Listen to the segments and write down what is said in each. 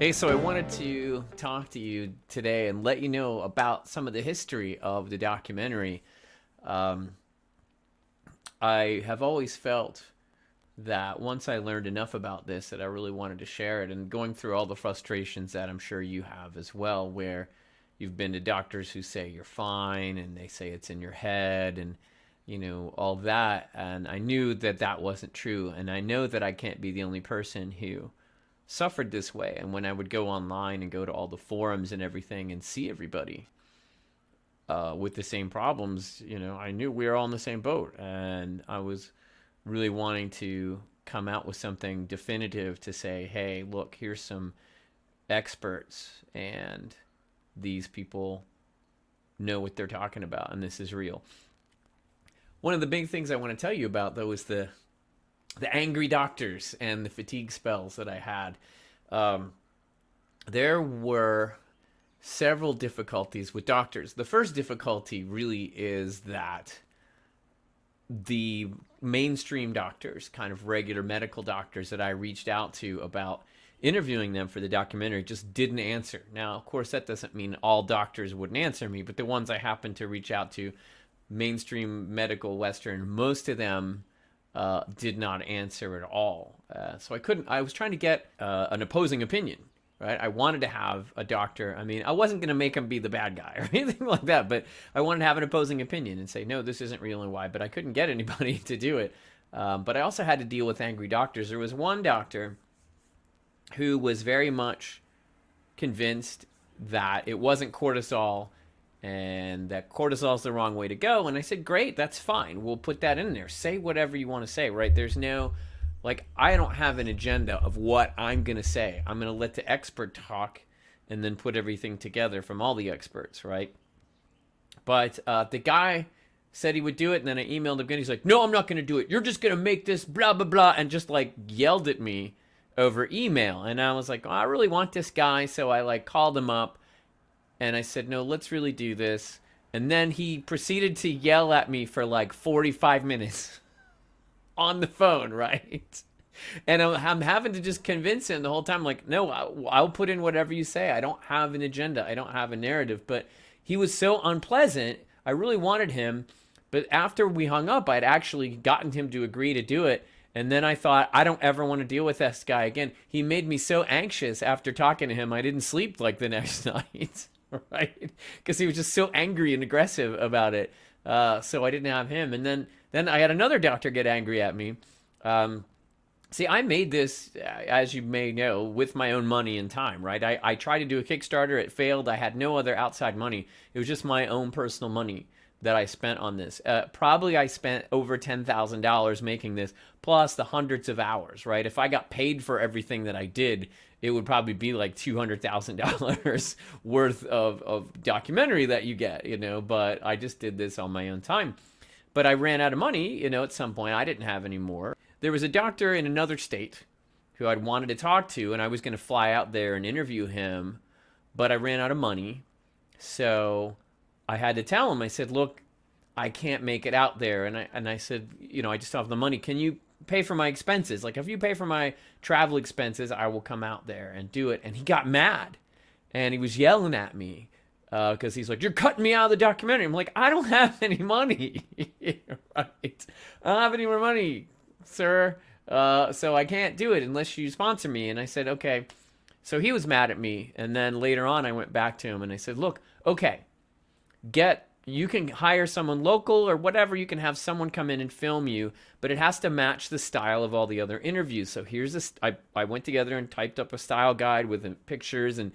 Hey, so I wanted to talk to you today and let you know about some of the history of the documentary. Um, I have always felt that once I learned enough about this that I really wanted to share it, and going through all the frustrations that I'm sure you have as well, where you've been to doctors who say you're fine and they say it's in your head and all that, and I knew that that wasn't true, and I know that I can't be the only person who suffered this way. And when I would go online and go to all the forums and everything and see everybody with the same problems, I knew we were all in the same boat. And I was really wanting to come out with something definitive to say, hey, look, here's some experts, and these people know what they're talking about, and this is real. One of the big things I want to tell you about, though, is the angry doctors and the fatigue spells that I had. There were several difficulties with doctors. The first difficulty really is that the mainstream doctors, kind of regular medical doctors that I reached out to about interviewing them for the documentary, just didn't answer. Now, of course, that doesn't mean all doctors wouldn't answer me, but the ones I happened to reach out to, mainstream medical Western, most of them did not answer at all. So I was trying to get an opposing opinion, right? I wanted to have a doctor. I mean, I wasn't going to make him be the bad guy or anything like that, but I wanted to have an opposing opinion and say, no, this isn't real and why, but I couldn't get anybody to do it. But I also had to deal with angry doctors. There was one doctor who was very much convinced that it wasn't cortisol and that cortisol is the wrong way to go. And I said, great, that's fine. We'll put that in there. Say whatever you want to say, right? There's no, I don't have an agenda of what I'm going to say. I'm going to let the expert talk and then put everything together from all the experts, right? But the guy said he would do it, and then I emailed him again. He's like, no, I'm not going to do it. You're just going to make this blah, blah, blah, and just yelled at me over email. And I was like, oh, I really want this guy. So I called him up. And I said, no, let's really do this. And then he proceeded to yell at me for 45 minutes on the phone, right? And I'm having to just convince him the whole time, no, I'll put in whatever you say. I don't have an agenda. I don't have a narrative. But he was so unpleasant. I really wanted him. But after we hung up, I'd actually gotten him to agree to do it. And then I thought, I don't ever want to deal with this guy again. He made me so anxious after talking to him, I didn't sleep the next night. Right, because he was just so angry and aggressive about it. So I didn't have him, and then I had another doctor get angry at me. See, I made this, as you may know, with my own money and time. Right, I tried to do a Kickstarter. It failed. I had no other outside money. It was just my own personal money that I spent on this. Probably I spent over $10,000 making this, plus the hundreds of hours. Right, if I got paid for everything that I did, it would probably be $200,000 worth of documentary that you get, but I just did this on my own time. But I ran out of money, at some point. I didn't have any more. There was a doctor in another state who I'd wanted to talk to, and I was going to fly out there and interview him, but I ran out of money. So I had to tell him, I said, look, I can't make it out there. And I said, I just don't have the money. Can you pay for my expenses? If you pay for my travel expenses, I will come out there and do it. And he got mad, and he was yelling at me because he's like, you're cutting me out of the documentary. I'm like, I don't have any money. Right? I don't have any more money, sir. So I can't do it unless you sponsor me. And I said, okay. So he was mad at me. And then later on, I went back to him and I said, look, okay, you can hire someone local or whatever. You can have someone come in and film you, but it has to match the style of all the other interviews. So here's this. I went together and typed up a style guide with pictures and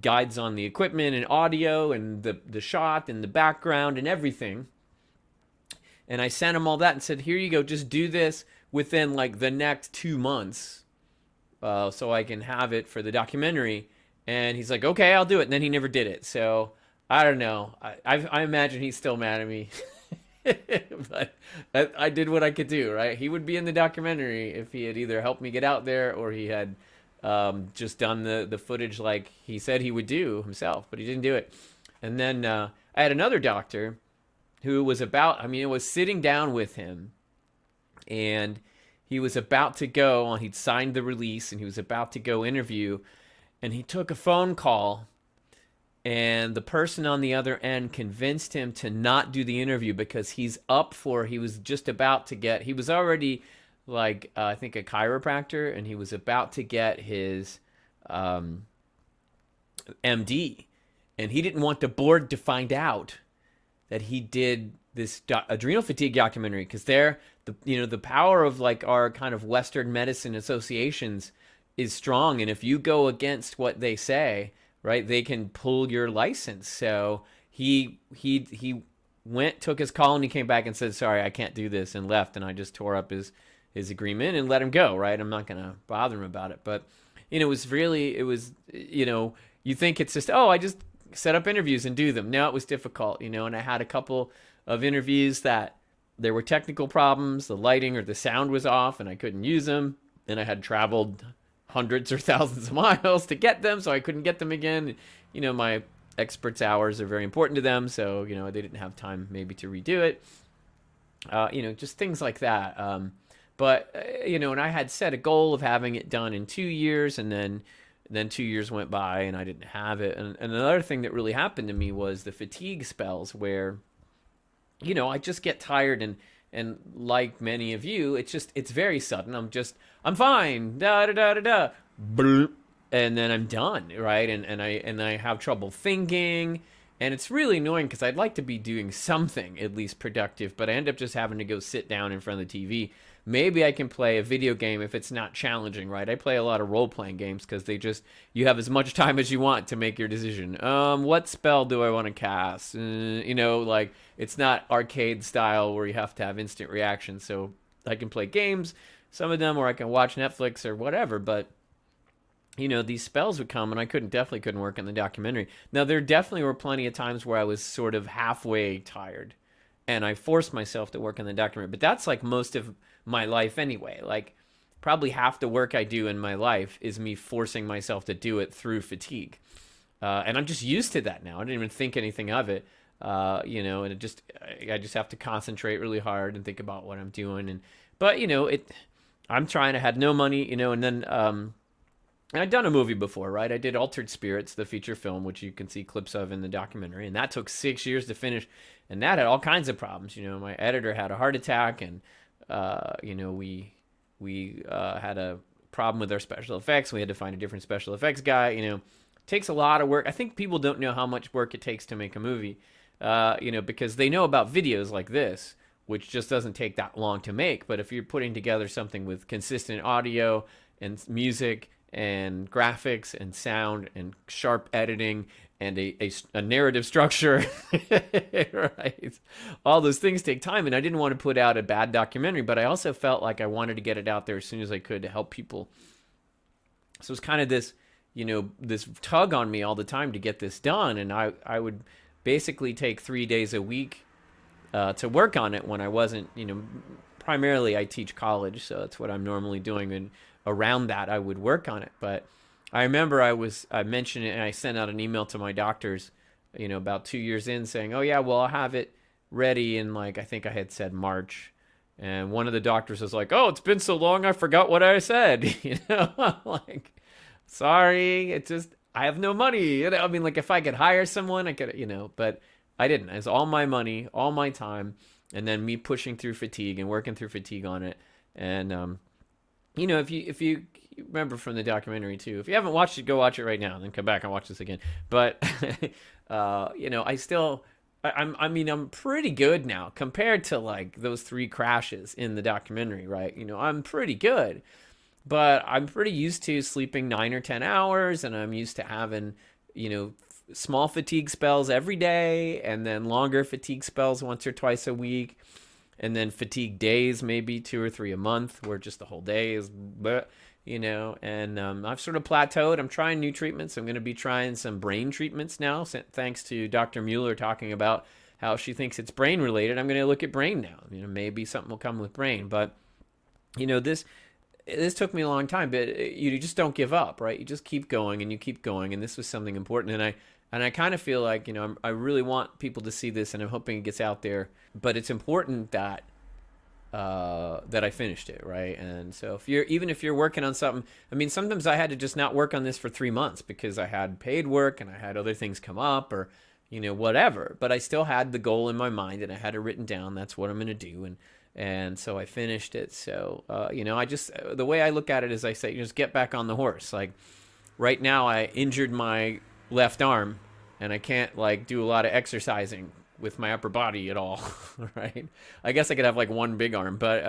guides on the equipment and audio and the shot and the background and everything. And I sent him all that and said, here you go. Just do this within the next 2 months so I can have it for the documentary. And he's like, okay, I'll do it. And then he never did it. So I don't know. I imagine he's still mad at me. But I did what I could do, right? He would be in the documentary if he had either helped me get out there or he had just done the footage like he said he would do himself, but he didn't do it. And then I had another doctor who was it was sitting down with him, and he was about to go on. He'd signed the release, and he was about to go interview. and he took a phone call, and the person on the other end convinced him to not do the interview because he was just about to get, he was already like, I think a chiropractor, and he was about to get his MD, and he didn't want the board to find out that he did this adrenal fatigue documentary, because the power of like our kind of Western medicine associations is strong, and if you go against what they say, right, they can pull your license. So he took his call, and he came back and said, sorry, I can't do this, and left. And I just tore up his agreement and let him go, right? I'm not going to bother him about it. But, it was, you think it's just, oh, I just set up interviews and do them. No, it was difficult, and I had a couple of interviews that there were technical problems, the lighting or the sound was off, and I couldn't use them. And I had traveled hundreds or thousands of miles to get them, so I couldn't get them again. My experts' hours are very important to them, so, they didn't have time maybe to redo it. Just things like that. But and I had set a goal of having it done in 2 years, and then 2 years went by and I didn't have it. And another thing that really happened to me was the fatigue spells where, I just get tired, and like many of you, it's very sudden. I'm fine, da da da da da, bloop, and then I'm done, right? And I have trouble thinking, and it's really annoying because I'd like to be doing something at least productive, but I end up just having to go sit down in front of the TV. Maybe I can play a video game if it's not challenging, right? I play a lot of role-playing games because you have as much time as you want to make your decision. What spell do I want to cast? Like, it's not arcade style where you have to have instant reaction. So I can play games, some of them, or I can watch Netflix or whatever. But, these spells would come, and I definitely couldn't work in the documentary. Now, there definitely were plenty of times where I was sort of halfway tired, and I forced myself to work in the documentary. But that's like most of my life anyway. Like, probably half the work I do in my life is me forcing myself to do it through fatigue. And I'm just used to that now. I didn't even think anything of it. And I just have to concentrate really hard and think about what I'm doing. But I'm trying. I had no money, and then I'd done a movie before, right? I did Altered Spirits, the feature film, which you can see clips of in the documentary, and that took 6 years to finish, and that had all kinds of problems. My editor had a heart attack, and we had a problem with our special effects. We had to find a different special effects guy. It takes a lot of work. I think people don't know how much work it takes to make a movie, because they know about videos like this, which just doesn't take that long to make. But if you're putting together something with consistent audio and music and graphics and sound and sharp editing and a narrative structure, right? All those things take time, and I didn't want to put out a bad documentary, but I also felt like I wanted to get it out there as soon as I could to help people. So it's kind of this, this tug on me all the time to get this done, and I would basically take 3 days a week to work on it when I wasn't, primarily I teach college, so that's what I'm normally doing, and around that I would work on it. But I remember I mentioned it, and I sent out an email to my doctors, about 2 years in, saying, oh yeah, well, I'll have it ready in, like, I think I had said March. And one of the doctors was like, oh, it's been so long, I forgot what I said. I'm like, sorry, it's just, I have no money. I mean, like, if I could hire someone, I could, but I didn't. It was all my money, all my time, and then me pushing through fatigue and working through fatigue on it. And, if you remember from the documentary too, if you haven't watched it, go watch it right now, and then come back and watch this again. But, I'm pretty good now compared to like those 3 crashes in the documentary, right? I'm pretty good, but I'm pretty used to sleeping 9 or 10 hours, and I'm used to having, small fatigue spells every day, and then longer fatigue spells once or twice a week. And then fatigue days, maybe 2 or 3 a month, where just the whole day is, and I've sort of plateaued. I'm trying new treatments. I'm going to be trying some brain treatments now, thanks to Dr. Mueller talking about how she thinks it's brain related. I'm going to look at brain now. Maybe something will come with brain. But, this took me a long time, but you just don't give up, right? You just keep going and you keep going. And this was something important. And I kind of feel like, I really want people to see this, and I'm hoping it gets out there. But it's important that that I finished it, right? And so even if you're working on something, I mean, sometimes I had to just not work on this for 3 months because I had paid work and I had other things come up, or whatever. But I still had the goal in my mind and I had it written down. That's what I'm going to do, and so I finished it. So I just, the way I look at it is, I say, just get back on the horse. Like right now, I injured my left arm and I can't like do a lot of exercising with my upper body at all. Right? I guess I could have like one big arm, but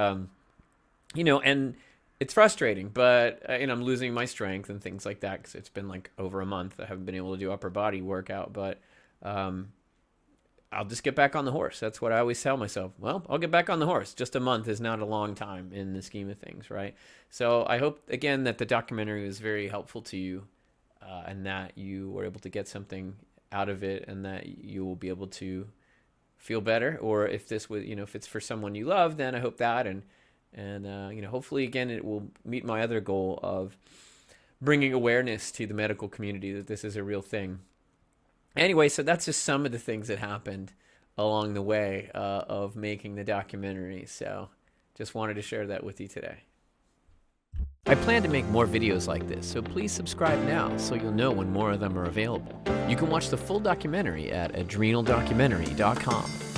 and it's frustrating, but I'm losing my strength and things like that because it's been like over a month I haven't been able to do upper body workout. But I'll just get back on the horse. That's what I always tell myself. Well, I'll get back on the horse. Just a month is not a long time in the scheme of things, right? So I hope, again, that the documentary was very helpful to you, and that you were able to get something out of it, and that you will be able to feel better. Or if this was, if it's for someone you love, then I hope that, and hopefully, again, it will meet my other goal of bringing awareness to the medical community that this is a real thing. Anyway, so that's just some of the things that happened along the way of making the documentary. So just wanted to share that with you today. I plan to make more videos like this, so please subscribe now so you'll know when more of them are available. You can watch the full documentary at adrenaldocumentary.com.